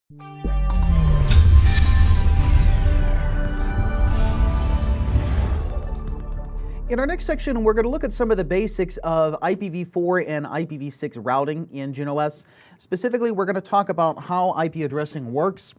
In our next section, we're going to look at some of the basics of IPv4 and IPv6 routing in JunOS. Specifically, we're going to talk about how IP addressing works.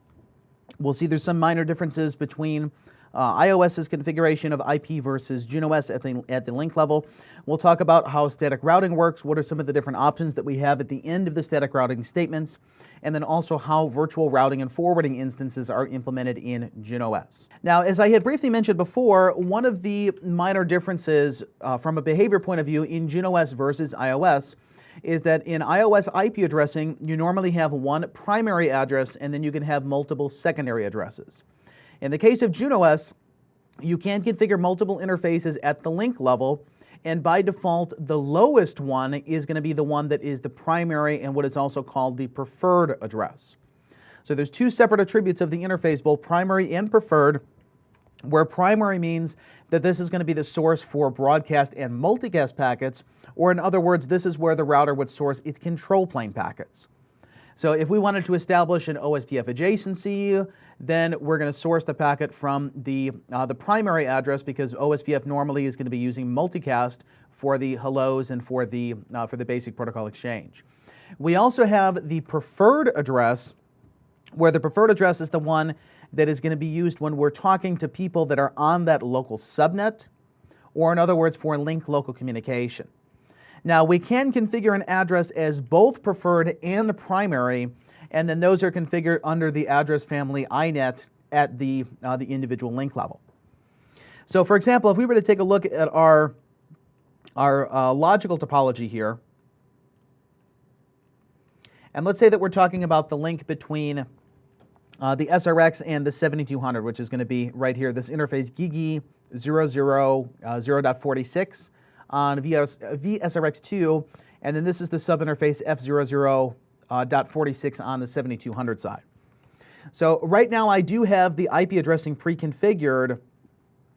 We'll see there's some minor differences between iOS's configuration of IP versus JunOS at the link level. We'll talk about how static routing works, what are some of the different options that we have at the end of the static routing statements, and then also how virtual routing and forwarding instances are implemented in JunOS. Now, as I had briefly mentioned before, one of the minor differences from a behavior point of view in JunOS versus iOS is that in iOS IP addressing, you normally have one primary address and then you can have multiple secondary addresses. In the case of JunOS, you can configure multiple interfaces at the link level, and by default, the lowest one is going to be the one that is the primary and what is also called the preferred address. So there's two separate attributes of the interface, both primary and preferred, where primary means that this is going to be the source for broadcast and multicast packets, or in other words, this is where the router would source its control plane packets. So if we wanted to establish an OSPF adjacency, then we're going to source the packet from the primary address, because OSPF normally is going to be using multicast for the hellos and for the basic protocol exchange. We also have the preferred address, where the preferred address is the one that is going to be used when we're talking to people that are on that local subnet, or in other words, for link local communication. Now, we can configure an address as both preferred and primary, and then those are configured under the address family INET at the individual link level. So, for example, if we were to take a look at our logical topology here, and let's say that we're talking about the link between the SRX and the 7200, which is going to be right here, this interface GIGI 000.46 on VSRX2, and then this is the subinterface F00.46 on the 7200 side. So right now I do have the IP addressing pre-configured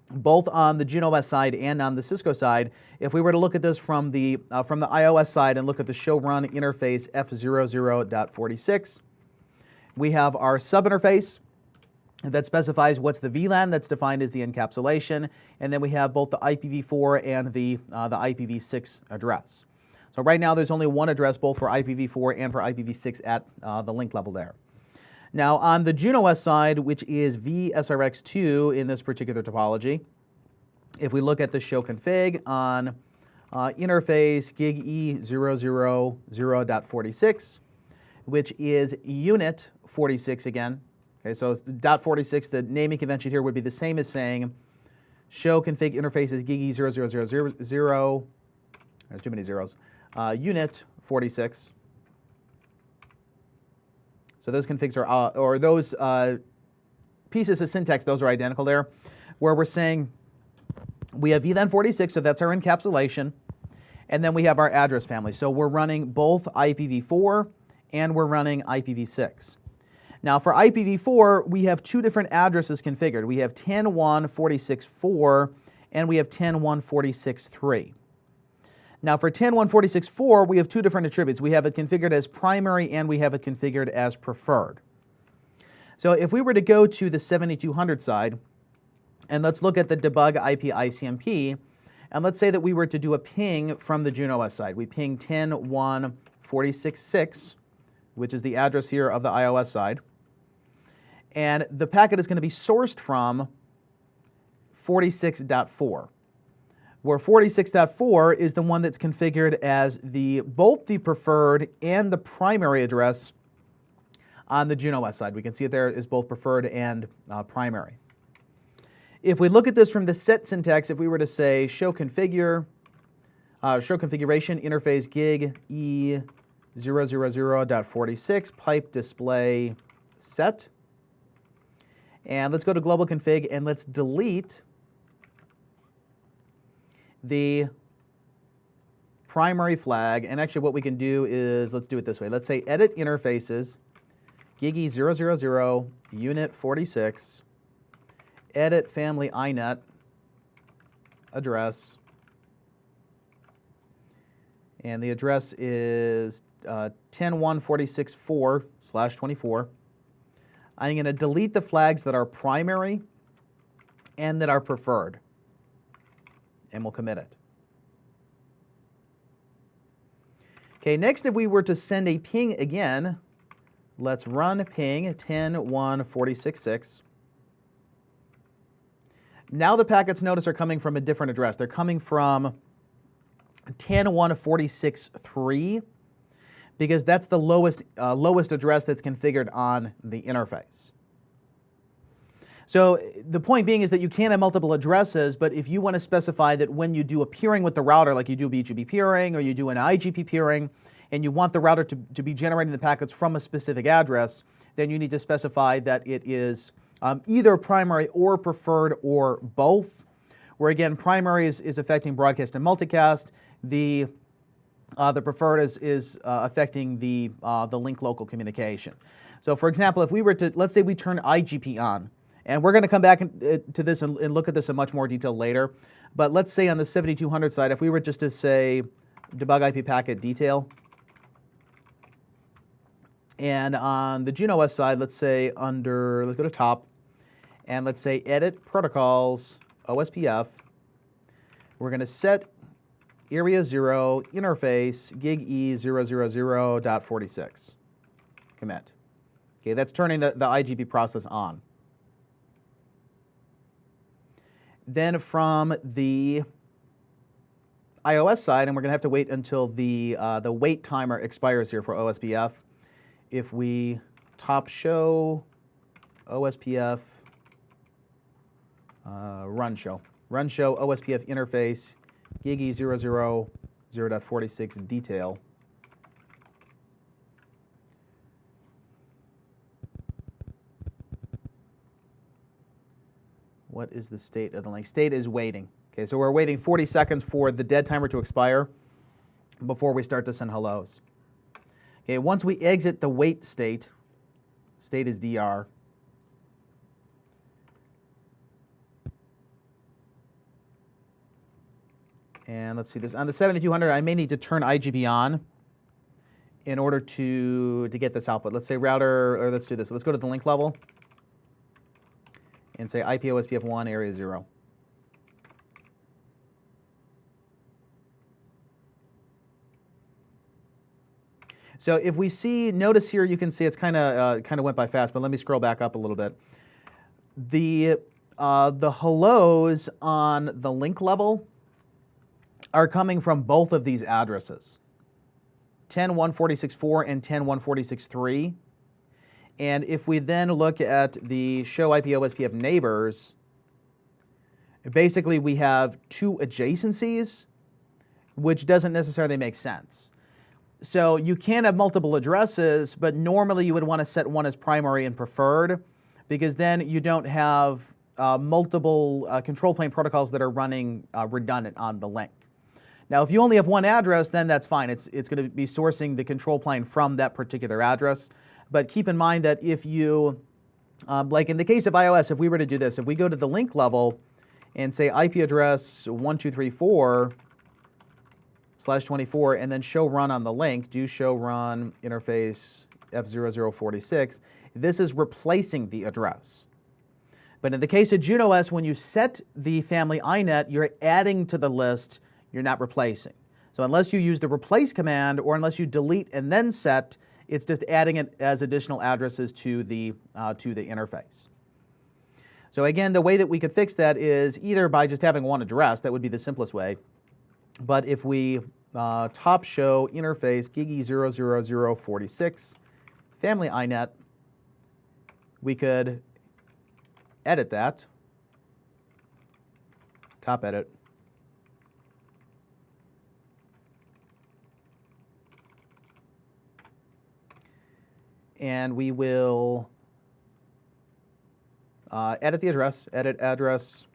both on the JunOS side and on the Cisco side. If we were to look at this from the iOS side and look at the show run interface F00.46, we have our subinterface that specifies what's the VLAN that's defined as the encapsulation, and then we have both the IPv4 and the IPv6 address. So right now there's only one address both for IPv4 and for IPv6 at the link level there. Now on the JunOS side, which is VSRX2 in this particular topology, if we look at the show config on interface GIG E000.46, which is unit 46 again. Okay, so .46, the naming convention here would be the same as saying show config interfaces GIG E00000, there's too many zeros, unit 46. So those configs are, or those pieces of syntax, those are identical there, where we're saying we have VLAN 46, so that's our encapsulation, and then we have our address family. So we're running both IPv4 and we're running IPv6. Now for IPv4, we have two different addresses configured. We have 10.1.46.4 and we have 10.1.46.3. Now for 10.1.46.4, we have two different attributes. We have it configured as primary and we have it configured as preferred. So if we were to go to the 7200 side, and let's look at the debug IP ICMP, and let's say that we were to do a ping from the JunOS side. We ping 10.1.46.6, which is the address here of the iOS side. And the packet is going to be sourced from 46.4, where 46.4 is the one that's configured as both the preferred and the primary address on the JunOS side. We can see it there is both preferred and primary. If we look at this from the set syntax, if we were to say show configuration interface GIG E000.46 pipe display set, and let's go to global config and let's delete the primary flag. And actually what we can do is, let's do it this way. Let's say edit interfaces, GIGI 000, unit 46, edit family INET address, and the address is 10.1.46.4/24. I'm going to delete the flags that are primary and that are preferred, and we'll commit it. Okay, next, if we were to send a ping again, let's run ping 10.1.46.6. Now the packets, notice, are coming from a different address. They're coming from 10.1.46.3 because that's the lowest address that's configured on the interface. So the point being is that you can have multiple addresses, but if you want to specify that when you do a peering with the router, like you do BGP peering or you do an IGP peering, and you want the router to be generating the packets from a specific address, then you need to specify that it is either primary or preferred or both, where again, primary is affecting broadcast and multicast. The preferred is affecting the link local communication. So for example, if we were to, let's say we turn IGP on, and we're going to come back to this and look at this in much more detail later, but let's say on the 7200 side, if we were just to say debug IP packet detail, and on the JunOS side, let's say let's go to top, and let's say edit protocols, OSPF, we're going to set area 0, interface, gig E000.46. Commit. Okay, that's turning the IGP process on. Then from the iOS side, and we're going to have to wait until the wait timer expires here for OSPF. If we top show OSPF run show OSPF interface gig E000.46 detail. What is the state of the link? State is waiting. Okay, so we're waiting 40 seconds for the dead timer to expire before we start to send hellos. Okay, once we exit the wait state, state is DR. And let's see this. On the 7200, I may need to turn IGP on in order to get this output. Let's say router, or let's do this. Let's go to the link level and say IP OSPF 1, area 0. So if we see, notice here, you can see it's kind of went by fast, but let me scroll back up a little bit. The hellos on the link level are coming from both of these addresses, 10.1.46.4 and 10.1.46.3. And if we then look at the show IP OSPF neighbors, basically we have two adjacencies, which doesn't necessarily make sense. So you can have multiple addresses, but normally you would want to set one as primary and preferred, because then you don't have multiple control plane protocols that are running redundant on the link. Now, if you only have one address, then that's fine. It's going to be sourcing the control plane from that particular address. But keep in mind that if you, like in the case of iOS, if we were to do this, if we go to the link level and say IP address 1234/24 and then show run on the link, do show run interface F0046, this is replacing the address. But in the case of JunOS, when you set the family INET, you're adding to the list, you're not replacing. So unless you use the replace command or unless you delete and then set, it's just adding it as additional addresses to the interface. So again, the way that we could fix that is either by just having one address, that would be the simplest way. But if we top show interface gig E00046 family INET, we could edit that, top edit, and we will edit the address, edit address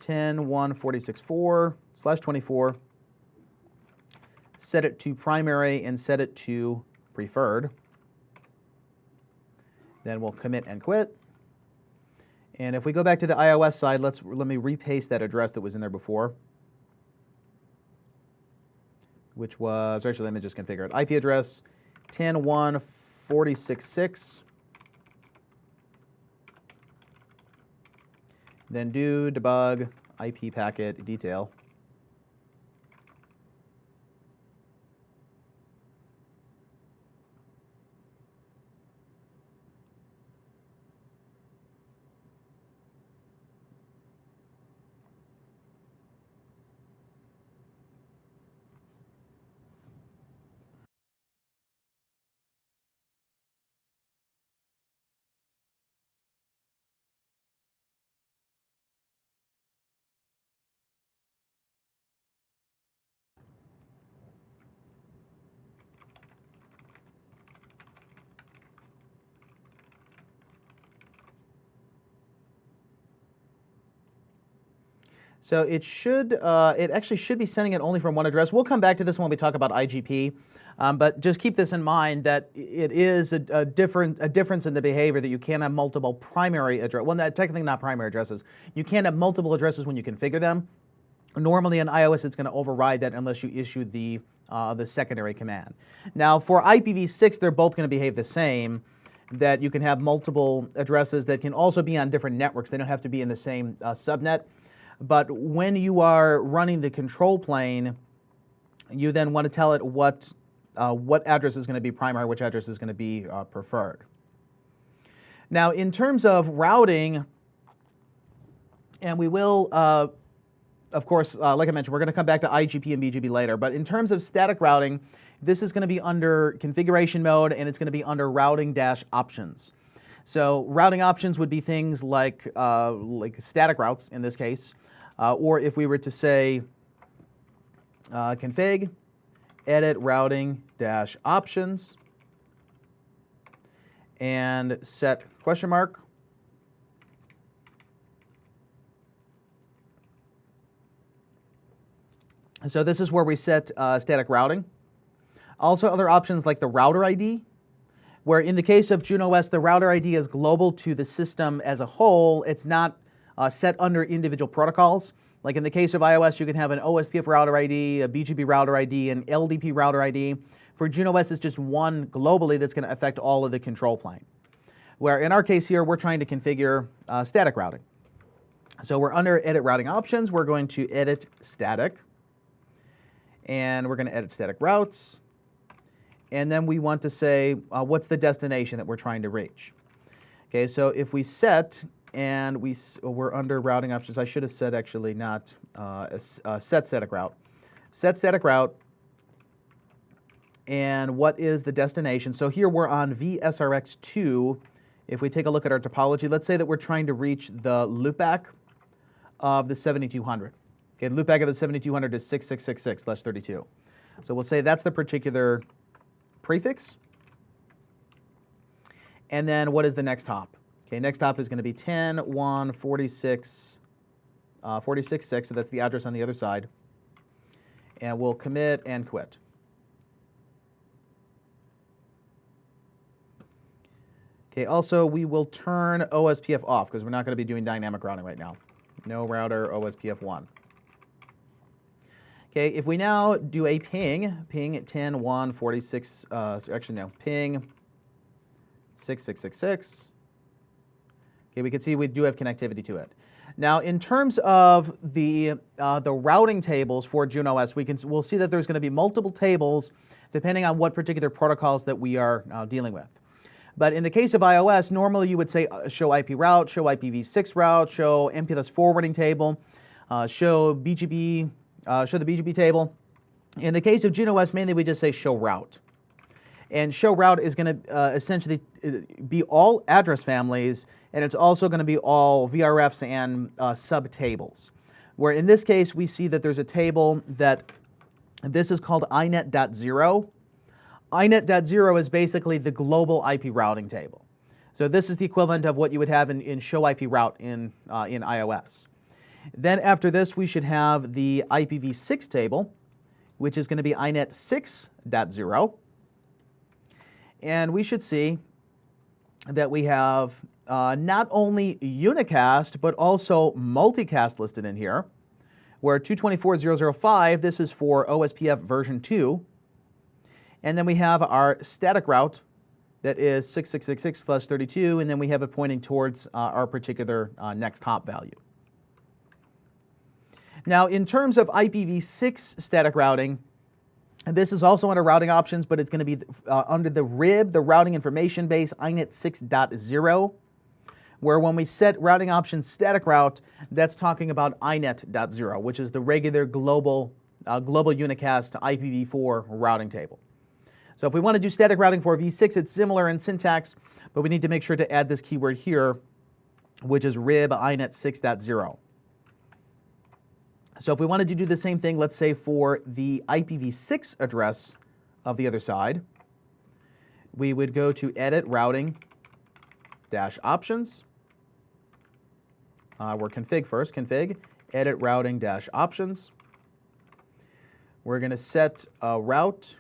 10.1.46.4/24, set it to primary and set it to preferred. Then we'll commit and quit. And if we go back to the iOS side, let me repaste that address that was in there before, which was, actually let me just configure it. IP address 10.1.46.6 then do debug IP packet detail. So it should, it actually should be sending it only from one address. We'll come back to this when we talk about IGP, but just keep this in mind that it is a difference in the behavior that you can't have multiple primary address. Well, technically not primary addresses. You can't have multiple addresses when you configure them. Normally in iOS, it's going to override that unless you issue the secondary command. Now for IPv6, they're both going to behave the same. That you can have multiple addresses that can also be on different networks. They don't have to be in the same subnet. But when you are running the control plane, you then want to tell it what address is going to be primary, which address is going to be preferred. Now, in terms of routing, and we will, of course, like I mentioned, we're going to come back to IGP and BGP later. But in terms of static routing, this is going to be under configuration mode, and it's going to be under routing-options. So routing options would be things like static routes in this case, or if we were to say config, edit routing-options, and set question mark. So this is where we set static routing. Also other options like the router ID, where in the case of JunOS, the router ID is global to the system as a whole. It's not set under individual protocols. Like in the case of iOS, you can have an OSPF router ID, a BGP router ID, an LDP router ID. For JunOS, it's just one globally that's going to affect all of the control plane. Where in our case here, we're trying to configure static routing. So we're under edit routing options. We're going to edit static. And we're going to edit static routes. And then we want to say, what's the destination that we're trying to reach? Okay, so if we set, and we're under routing options, I should have said actually not set static route. Set static route, and what is the destination? So here we're on VSRX2. If we take a look at our topology, let's say that we're trying to reach the loopback of the 7200. Okay, the loopback of the 7200 is 6666/32. So we'll say that's the particular prefix. And then what is the next hop? Okay, next hop is going to be 10.1.46.46.6, so that's the address on the other side. And we'll commit and quit. Okay, also we will turn OSPF off because we're not going to be doing dynamic routing right now. No router OSPF1. Okay, if we now do a ping at 10.1.46, actually no, ping 6666. Okay, we can see we do have connectivity to it. Now, in terms of the routing tables for JunOS, we'll see that there's going to be multiple tables depending on what particular protocols that we are dealing with. But in the case of iOS, normally you would say show IP route, show IPv6 route, show MPLS forwarding table, show BGP. Show the BGP table. In the case of JunOS, mainly we just say show route. And show route is going to essentially be all address families, and it's also going to be all VRFs and subtables. Where in this case, we see that there's a table that this is called inet.0. inet.0 is basically the global IP routing table. So this is the equivalent of what you would have in show IP route in iOS. Then after this, we should have the IPv6 table, which is going to be inet6.0. And we should see that we have not only unicast, but also multicast listed in here, where 224.0.0.5, this is for OSPF version 2. And then we have our static route that is 6666/32, and then we have it pointing towards our particular next hop value. Now, in terms of IPv6 static routing, and this is also under routing options, but it's going to be under the RIB, the routing information base, INET 6.0, where when we set routing options static route, that's talking about INET.0, which is the regular global unicast IPv4 routing table. So if we want to do static routing for v6, it's similar in syntax, but we need to make sure to add this keyword here, which is RIB INET 6.0. So if we wanted to do the same thing, let's say for the IPv6 address of the other side, we would go to Edit Routing dash Options. We're config first, config, Edit Routing dash Options. We're going to set route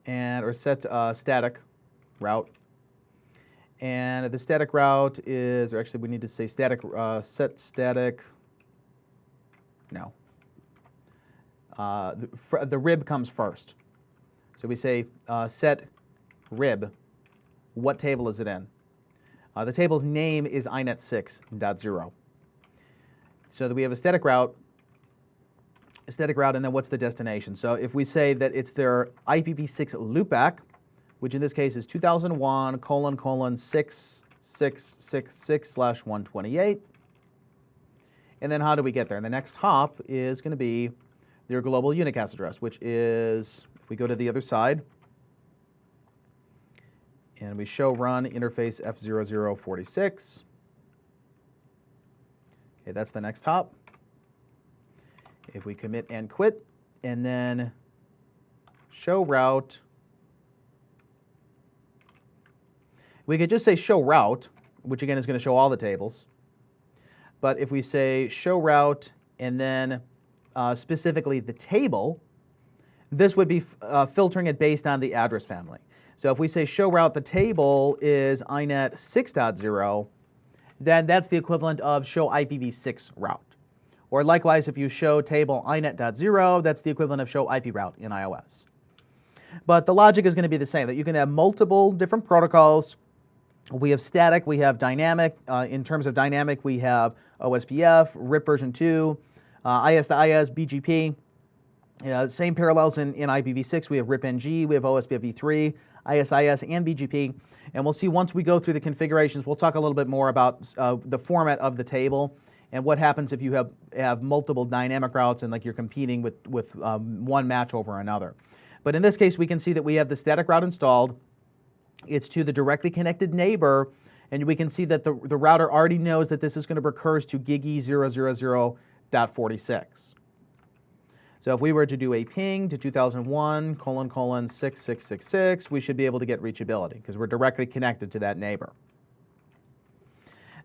or set static route. And the static route is, or actually we need to say static, set static, no. The RIB comes first. So we say set RIB, what table is it in? The table's name is INET 6.0. So that we have a static route, and then what's the destination? So if we say that it's their IPv6 loopback, which in this case is 2001:6666/128. And then how do we get there? And the next hop is going to be their global unicast address, which is, if we go to the other side, and we show run interface F0046. Okay, that's the next hop. If we commit and quit, and then show route, we could just say show route, which again is going to show all the tables. But if we say show route and then specifically the table, this would be filtering it based on the address family. So if we say show route, the table is INET 6.0, then that's the equivalent of show IPv6 route. Or likewise, if you show table INET.0, that's the equivalent of show IP route in iOS. But the logic is going to be the same, that you can have multiple different protocols. We have static, we have dynamic. In terms of dynamic, we have OSPF, RIP version 2, IS to IS, BGP. Same parallels in IPv6. We have RIP-NG, we have OSPF v3, ISIS, and BGP. And we'll see once we go through the configurations, we'll talk a little bit more about the format of the table and what happens if you have multiple dynamic routes and like you're competing with one match over another. But in this case, we can see that we have the static route installed. It's to the directly connected neighbor, and we can see that the router already knows that this is going to recurse to GigE 000.46. So if we were to do a ping to 2001::6666, we should be able to get reachability because we're directly connected to that neighbor.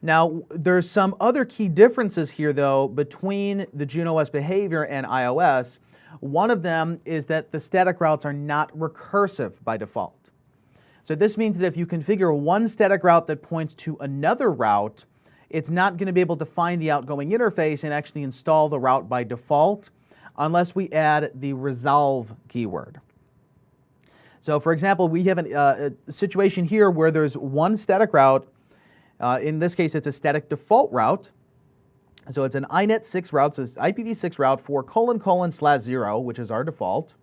Now, there's some other key differences here, though, between the JunOS behavior and iOS. One of them is that the static routes are not recursive by default. So this means that if you configure one static route that points to another route, it's not going to be able to find the outgoing interface and actually install the route by default unless we add the resolve keyword. So for example, we have a situation here where there's one static route. In this case, it's a static default route. So it's an INET 6 route, so it's IPv6 route for ::/0, which is our default.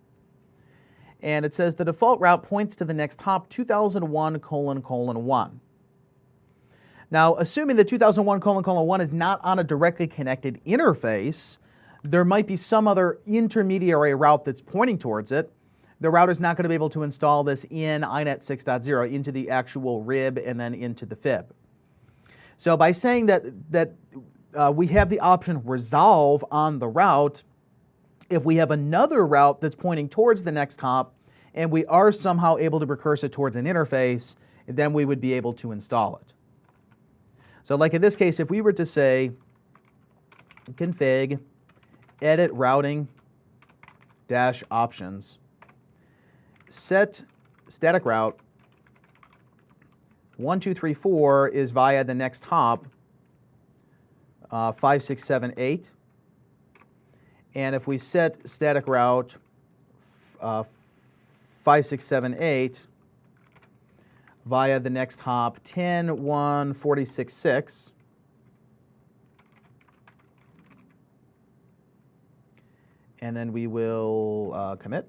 And it says the default route points to the next hop 2001::1. Now, assuming that 2001::1 is not on a directly connected interface, there might be some other intermediary route that's pointing towards it. The router is not going to be able to install this in INET 6.0 into the actual RIB and then into the fib. So by saying that we have the option resolve on the route, if we have another route that's pointing towards the next hop and we are somehow able to recurse it towards an interface, then we would be able to install it. So like in this case, if we were to say config edit routing dash options, set static route 1234 is via the next hop 5678. And if we set static route 5678 via the next hop 10.1.46.6, and then we will commit.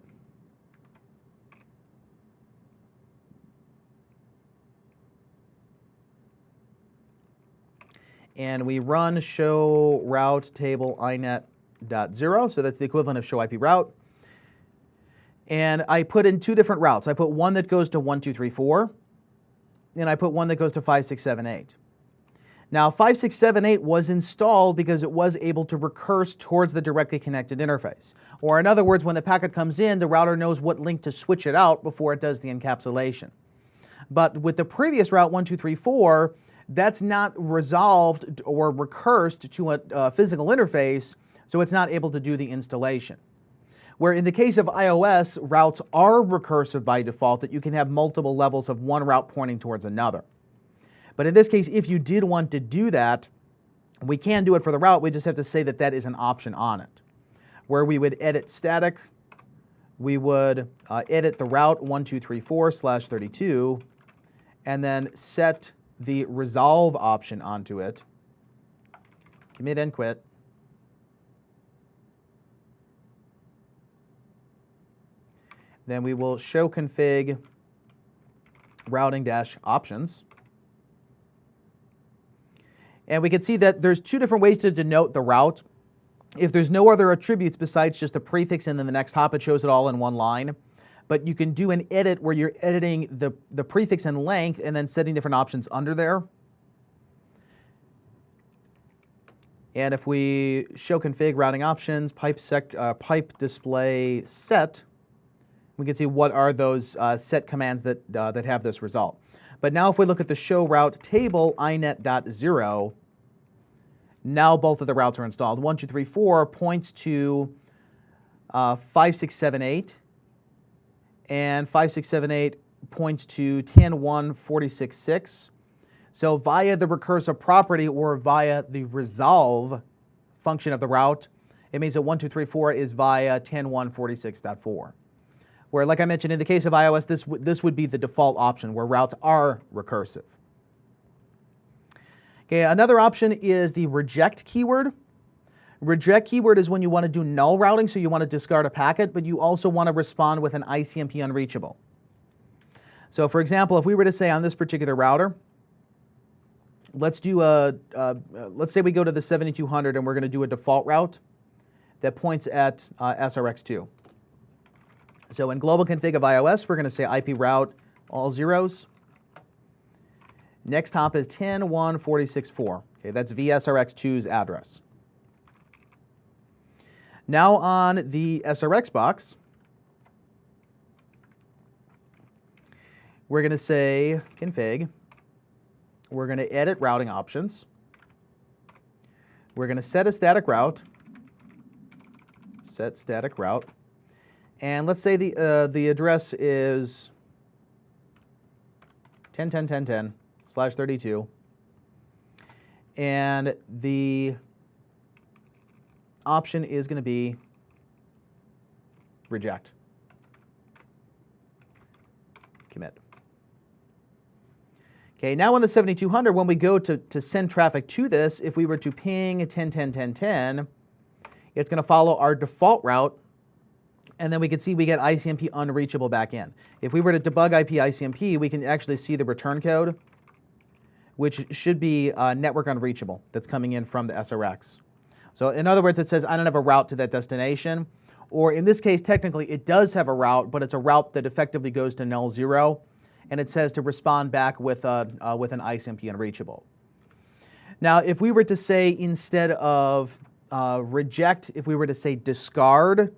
And we run show route table inet.0, so that's the equivalent of show IP route. And I put in two different routes. I put one that goes to 1234, and I put one that goes to 5678. Now 5678 was installed because it was able to recurse towards the directly connected interface. Or in other words, when the packet comes in, the router knows what link to switch it out before it does the encapsulation. But with the previous route 1234, that's not resolved or recursed to a physical interface, so it's not able to do the installation. Where in the case of iOS, routes are recursive by default, that you can have multiple levels of one route pointing towards another. But in this case, if you did want to do that, we can do it for the route. We just have to say that that is an option on it. Where we would edit static, we would edit the route 1234/32, and then set the resolve option onto it, commit and quit. Then we will show config routing-options. And we can see that there's two different ways to denote the route. If there's no other attributes besides just a prefix and then the next hop, it shows it all in one line. But you can do an edit where you're editing the prefix and length and then setting different options under there. And if we show config routing options, pipe display set, we can see what are those set commands that have this result. But now if we look at the show route table inet.0, now both of the routes are installed. 1234 points to 5678. And 5678 points to 10.1.46.6. So via the recursive property or via the resolve function of the route, it means that 1234 is via 10.1.46.4. Where, like I mentioned, in the case of iOS, this would be the default option where routes are recursive. Okay, another option is the reject keyword. Reject keyword is when you want to do null routing, so you want to discard a packet, but you also want to respond with an ICMP unreachable. So for example, if we were to say on this particular router, let's say we go to the 7200 and we're going to do a default route that points at SRX2. So in global config of iOS, we're going to say IP route all zeros. Next hop is 10.1.46.4. Okay, that's VSRX2's address. Now on the SRX box, we're going to say config. We're going to edit routing options. We're going to set a static route. Set static route. And let's say the address is 10.10.10.10/32. And the option is going to be reject. Commit. Okay, now on the 7200, when we go to send traffic to this, if we were to ping 10.10.10.10, it's going to follow our default route, and then we can see we get ICMP unreachable back in. If we were to debug IP ICMP, we can actually see the return code, which should be network unreachable that's coming in from the SRX. So in other words, it says I don't have a route to that destination, or in this case, technically it does have a route, but it's a route that effectively goes to null zero, and it says to respond back with an ICMP unreachable. Now, if we were to say instead of reject, if we were to say discard,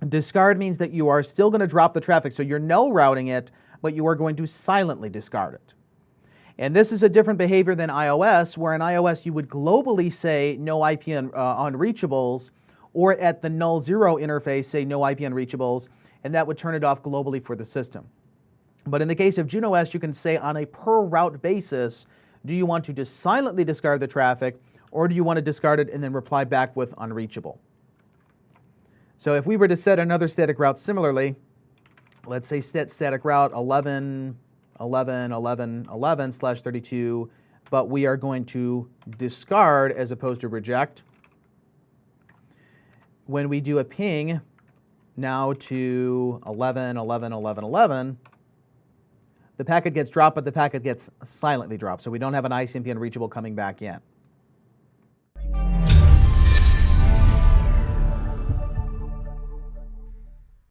discard means that you are still going to drop the traffic, so you're null routing it, but you are going to silently discard it. And this is a different behavior than iOS, where in iOS you would globally say no IP unreachables, or at the null zero interface say no IP unreachables, and that would turn it off globally for the system. But in the case of JunOS, you can say on a per route basis, do you want to just silently discard the traffic, or do you want to discard it and then reply back with unreachable? So if we were to set another static route similarly, let's say set static route 11.11.11.11/32, but we are going to discard as opposed to reject. when we do a ping now to 11.11.11.11, the packet gets dropped, but the packet gets silently dropped, so we don't have an ICMP unreachable coming back in.